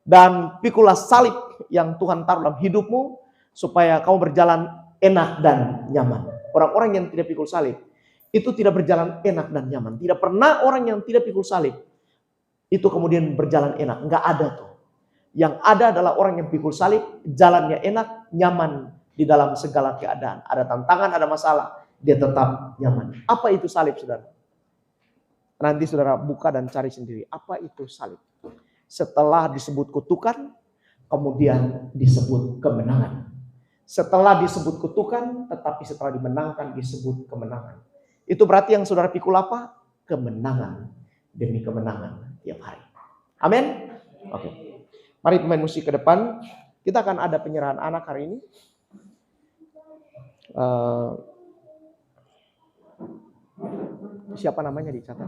A: Dan pikulah salib yang Tuhan taruh dalam hidupmu supaya kamu berjalan enak dan nyaman. Orang-orang yang tidak pikul salib itu tidak berjalan enak dan nyaman. Tidak pernah orang yang tidak pikul salib itu kemudian berjalan enak. Enggak ada tuh. Yang ada adalah orang yang pikul salib, jalannya enak, nyaman di dalam segala keadaan. Ada tantangan, ada masalah, dia tetap nyaman. Apa itu salib, saudara? Nanti saudara buka dan cari sendiri. Apa itu salib? Setelah disebut kutukan, kemudian disebut kemenangan. Setelah disebut kutukan, tetapi setelah dimenangkan disebut kemenangan. Itu berarti yang saudara pikul apa? Kemenangan demi kemenangan tiap hari. Amin? Oke. Mari pemain musik ke depan. Kita akan ada penyerahan anak hari ini. Siapa namanya dicatat?